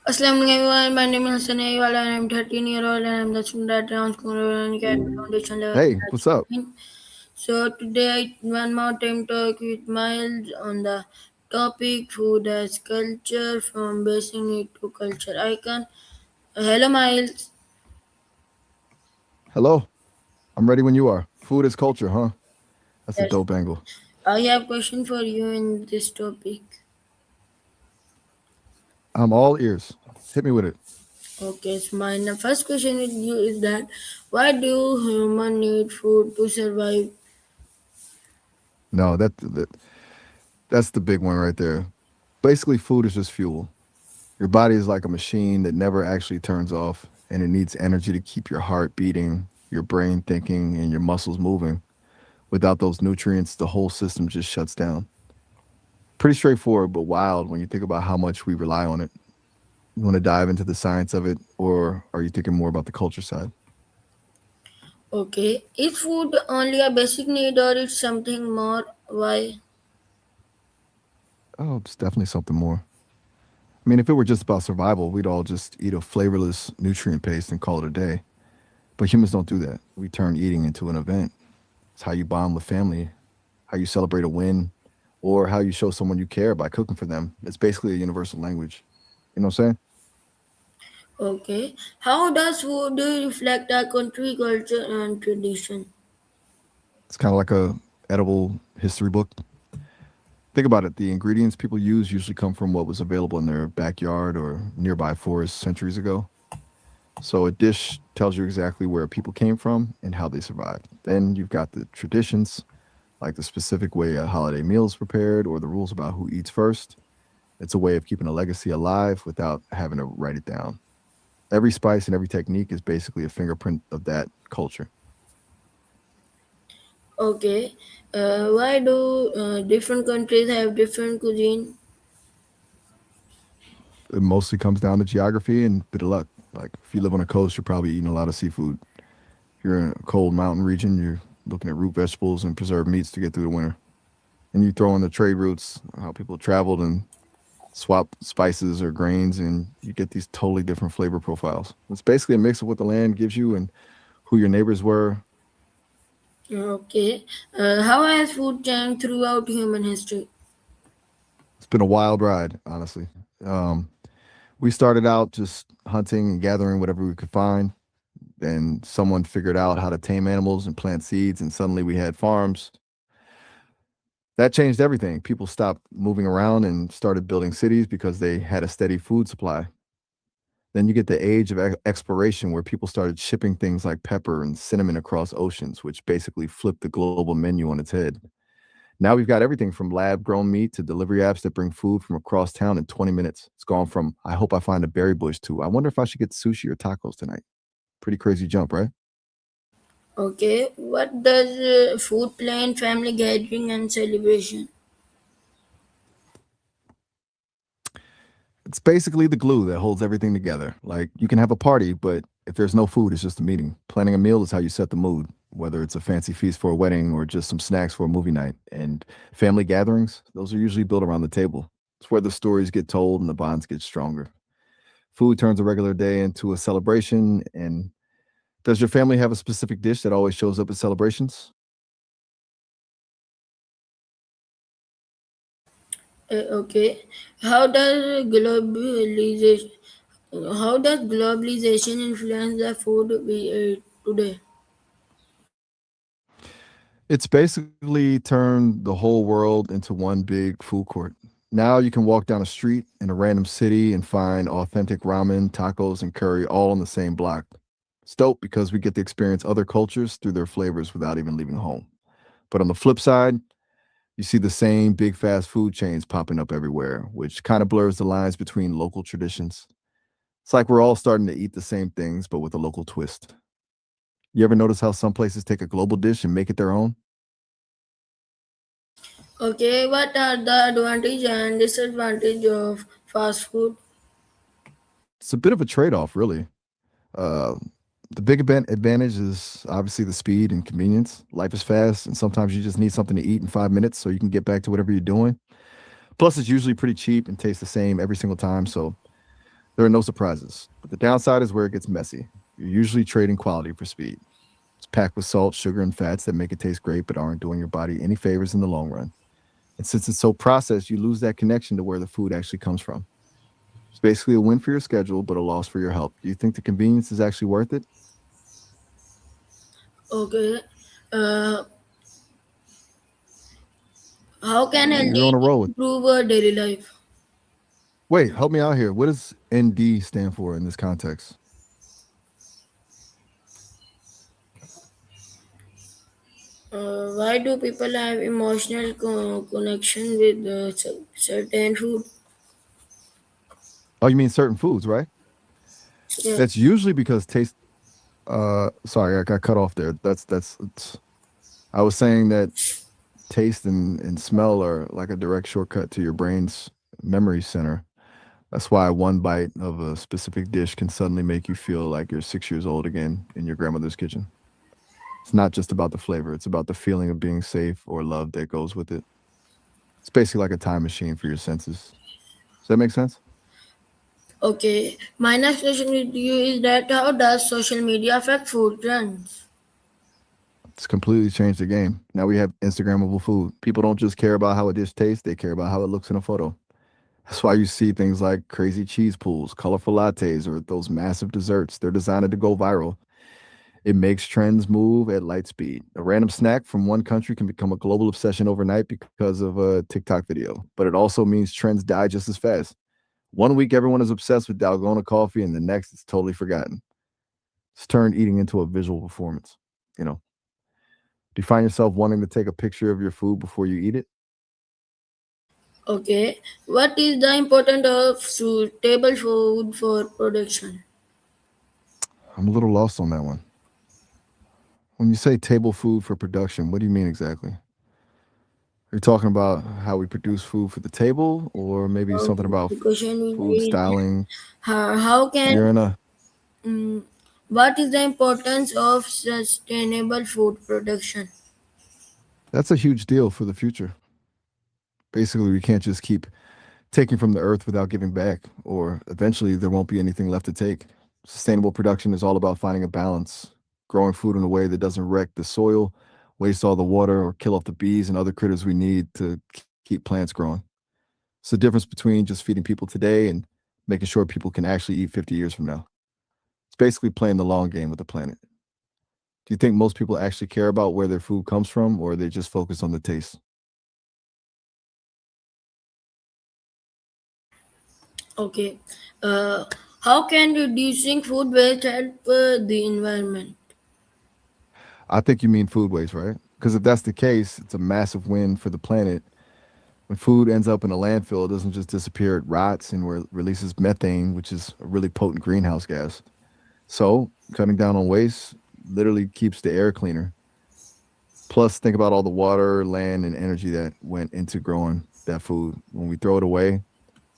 Assalamu alaikum everyone. My name is Hassan Ayyal and I'm 13-year-old and I'm the student at Round School and Cat Foundation level Hey, what's up? graduate. So today I one more time talk with Miles on the topic food as culture from basic need to culture icon. Hello Miles. Hello. I'm ready when you are. Food is culture, huh? That's a Yes. dope angle. I have question for you in this topic. I'm all ears. Hit me with it. Okay, so my first question with you is that why do humans need food to survive? No, that's the big one right there. Basically, food is just fuel. Your body is like a machine that never actually turns off, and it needs energy to keep your heart beating, your brain thinking, and your muscles moving. Without those nutrients, the whole system just shuts down. Pretty straightforward, but wild when you think about how much we rely on it. You want to dive into the science of it, or are you thinking more about the culture side? Okay, is food only a basic need or it's something more? Why? Oh, it's definitely something more. I mean, if it were just about survival, we'd all just eat a flavorless nutrient paste and call it a day. But humans don't do that. We turn eating into an event. It's how you bond with family, how you celebrate a win, or how you show someone you care by cooking for them. It's basically a universal language. You know what I'm saying? Okay, how does food reflect our country culture and tradition? It's kind of like a edible history book. Think about it. The ingredients people use usually come from what was available in their backyard or nearby forest centuries ago. So a dish tells you exactly where people came from and how they survived. Then you've got the traditions, like the specific way a holiday meal is prepared or the rules about who eats first. It's a way of keeping a legacy alive without having to write it down. Every spice and every technique is basically a fingerprint of that culture. Okay, why do different countries have different cuisine? It mostly comes down to geography and a bit of luck. Like if you live on a coast, you're probably eating a lot of seafood. If you're in a cold mountain region, you're looking at root vegetables and preserved meats to get through the winter. And you throw in the trade routes, how people traveled and swap spices or grains, and you get these totally different flavor profiles. It's basically a mix of what the land gives you and who your neighbors were. Okay, how has food changed throughout human history? It's been a wild ride, honestly. Um, we started out just hunting and gathering whatever we could find. Then someone figured out how to tame animals and plant seeds, and suddenly we had farms. That changed everything. People stopped moving around and started building cities because they had a steady food supply. Then you get the age of exploration where people started shipping things like pepper and cinnamon across oceans, which basically flipped the global menu on its head. Now we've got everything from lab grown meat to delivery apps that bring food from across town in 20 minutes. It's gone from, I hope I find a berry bush to, I wonder if I should get sushi or tacos tonight. Pretty crazy jump, right? Okay, what does food play in family gathering and celebration? It's basically the glue that holds everything together. Like you can have a party, but if there's no food, it's just a meeting. Planning a meal is how you set the mood, whether it's a fancy feast for a wedding or just some snacks for a movie night. And family gatherings, those are usually built around the table. It's where the stories get told and the bonds get stronger. Food turns a regular day into a celebration. And does your family have a specific dish that always shows up at celebrations? Okay, how does globalization how does globalization influence the food we eat today? It's basically turned the whole world into one big food court. Now you can walk down a street in a random city and find authentic ramen, tacos, and curry all on the same block. It's dope because we get to experience other cultures through their flavors without even leaving home. But on the flip side, you see the same big fast food chains popping up everywhere, which kind of blurs the lines between local traditions. It's like we're all starting to eat the same things, but with a local twist. You ever notice how some places take a global dish and make it their own? Okay, what are the advantage and disadvantage of fast food? It's a bit of a trade off, really. Uh, the big advantage is obviously the speed and convenience. Life is fast, and sometimes you just need something to eat in 5 minutes so you can get back to whatever you're doing. Plus, it's usually pretty cheap and tastes the same every single time. So There are no surprises, but the downside is where it gets messy. You're usually trading quality for speed. It's packed with salt, sugar, and fats that make it taste great but aren't doing your body any favors in the long run. And since it's so processed, you lose that connection to where the food actually comes from. It's basically a win for your schedule, but a loss for your health. Do you think the convenience is actually worth it? Okay. Uh, how can healthy You're on a eating roll with. improve our daily life? Wait, help me out here. What does ND stand for in this context? Why do people have emotional connection with certain food? Oh, you mean certain foods, right? Yeah. That's usually because taste. Sorry, I got cut off there. I was saying that taste and smell are like a direct shortcut to your brain's memory center. That's why one bite of a specific dish can suddenly make you feel like you're 6 years old again in your grandmother's kitchen. It's not just about the flavor, it's about the feeling of being safe or loved that goes with it. It's basically like a time machine for your senses. Does that make sense? Okay. My next question with you is that how does social media affect food trends? It's completely changed the game. Now we have Instagrammable food. People don't just care about how a dish tastes, they care about how it looks in a photo. That's why you see things like crazy cheese pools, colorful lattes, or those massive desserts. They're designed to go viral. It makes trends move at light speed. A random snack from one country can become a global obsession overnight because of a TikTok video, but it also means trends die just as fast. One week, everyone is obsessed with Dalgona coffee, and the next, it's totally forgotten. It's turned eating into a visual performance. You know, do you find yourself wanting to take a picture of your food before you eat it? Okay. What is the importance of suitable food for production? I'm a little lost on that one. When you say table food for production, what do you mean exactly? Are you talking about how we produce food for the table, or maybe something about The question will food be styling? how can You're in a mm, what is the importance of sustainable food production? That's a huge deal for the future. Basically, we can't just keep taking from the earth without giving back, or eventually there won't be anything left to take. Sustainable production is all about finding a balance, growing food in a way that doesn't wreck the soil, waste all the water, or kill off the bees and other critters we need to keep plants growing. It's the difference between just feeding people today and making sure people can actually eat 50 years from now. It's basically playing the long game with the planet. Do you think most people actually care about where their food comes from, or are they just focused on the taste? Okay. Uh, how can reducing food waste help the environment? I think you mean food waste, right? Because if that's the case, it's a massive win for the planet. When food ends up in a landfill, it doesn't just disappear, it rots and releases methane, which is a really potent greenhouse gas. So, cutting down on waste literally keeps the air cleaner. Plus, think about all the water, land, and energy that went into growing that food. When we throw it away,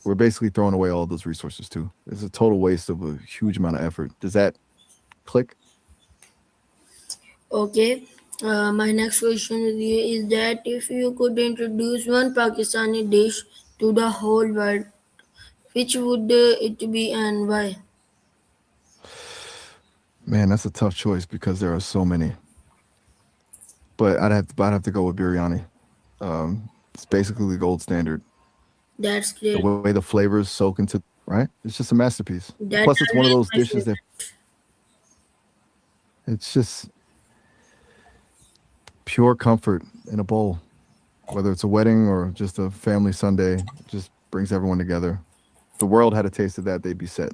we're basically throwing away all those resources too. It's a total waste of a huge amount of effort. Does that click? Okay. My next question with you is that if you could introduce one Pakistani dish to the whole world, which would it be and why? Man, that's a tough choice because there are so many. But I'd have to go with biryani. It's basically the gold standard. That's The great. way the flavors soak into right, it's just a masterpiece. And That's plus, it's one of always those my dishes favorite. that it's just pure comfort in a bowl. Whether it's a wedding or just a family Sunday, it just brings everyone together. If the world had a taste of that, they'd be set.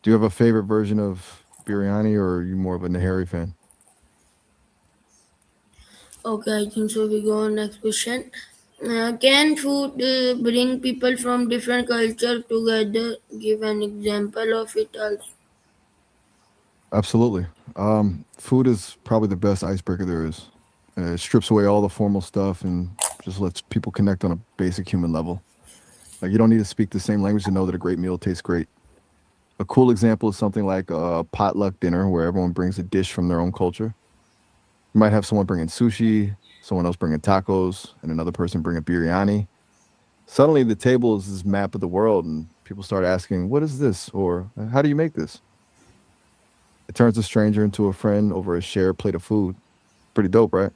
Do you have a favorite version of biryani, or are you more of a Nahari fan? Okay, I think so. We go on next question. Can food bring people from different culture together? Give an example of it also. Absolutely. Food is probably the best icebreaker there is. It strips away all the formal stuff and just lets people connect on a basic human level. Like you don't need to speak the same language to know that a great meal tastes great. A cool example is something like a potluck dinner where everyone brings a dish from their own culture. You might have someone bring in sushi, someone else bring in tacos, and another person bring a biryani. Suddenly, the table is this map of the world, and people start asking, "What is this?" or "How do you make this?" It turns a stranger into a friend over a shared plate of food. Pretty dope, right?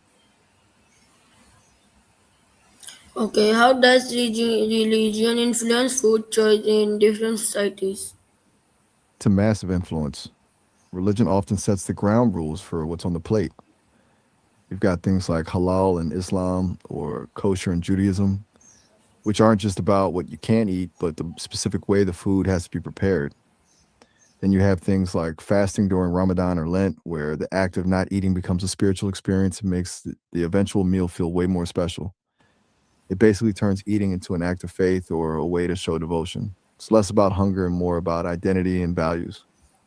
Okay, how does religion influence food choice in different societies? It's a massive influence. Religion often sets the ground rules for what's on the plate. You've got things like halal in Islam or kosher in Judaism, which aren't just about what you can eat, but the specific way the food has to be prepared. Then you have things like fasting during Ramadan or Lent, where the act of not eating becomes a spiritual experience and makes the eventual meal feel way more special. It basically turns eating into an act of faith or a way to show devotion. It's less about hunger and more about identity and values.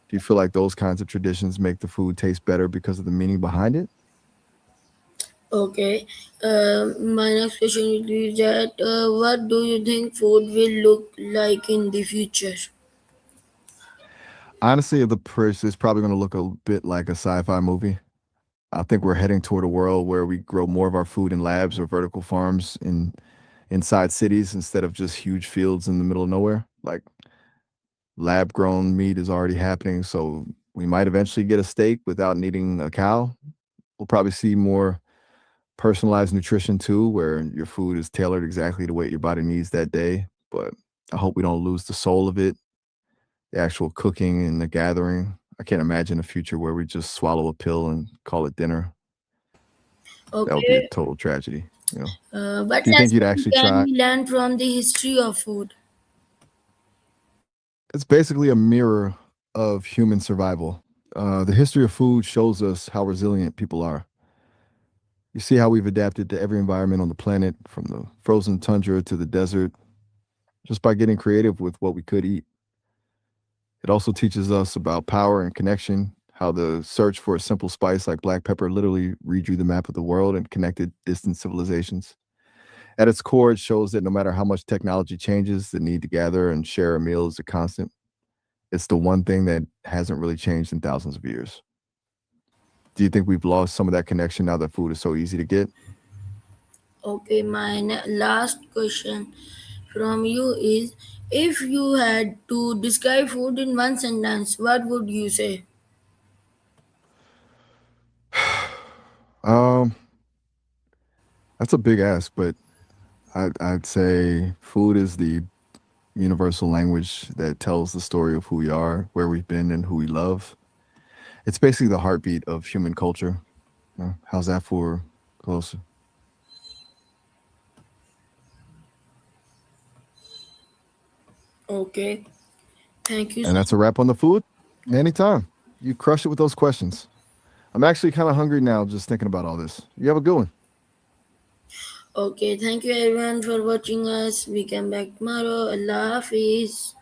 Do you feel like those kinds of traditions make the food taste better because of the meaning behind it? Okay, my next question is that what do you think food will look like in the future? Honestly, the purse is probably going to look a bit like a sci-fi movie. I think we're heading toward a world where we grow more of our food in labs or vertical farms inside cities instead of just huge fields in the middle of nowhere. Like lab grown meat is already happening, so we might eventually get a steak without needing a cow. We'll probably see more personalized nutrition too, where your food is tailored exactly to what your body needs that day. But I hope we don't lose the soul of it, the actual cooking and the gathering. I can't imagine a future where we just swallow a pill and call it dinner. That would be a Okay, total tragedy, you know. what Do you think you'd lesson actually can try? we learn from the history of food? It's basically a mirror of human survival. The history of food shows us how resilient people are. You see how we've adapted to every environment on the planet, from the frozen tundra to the desert, just by getting creative with what we could eat. It also teaches us about power and connection, how the search for a simple spice like black pepper literally redrew the map of the world and connected distant civilizations. At its core, it shows that no matter how much technology changes, the need to gather and share a meal is a constant. It's the one thing that hasn't really changed in thousands of years. Do you think we've lost some of that connection now that food is so easy to get? Okay, my last question from you is if you had to describe food in one sentence, what would you say? um, that's a big ask, but I'd say food is the universal language that tells the story of who we are, where we've been, and who we love. It's basically the heartbeat of human culture. How's that for close? Okay, thank you And so that's a wrap on the food. Anytime. You crush it with those questions. I'm actually kind of hungry now just thinking about all this. You have a good one. Okay, thank you everyone for watching us. We come back tomorrow. Allah Hafiz.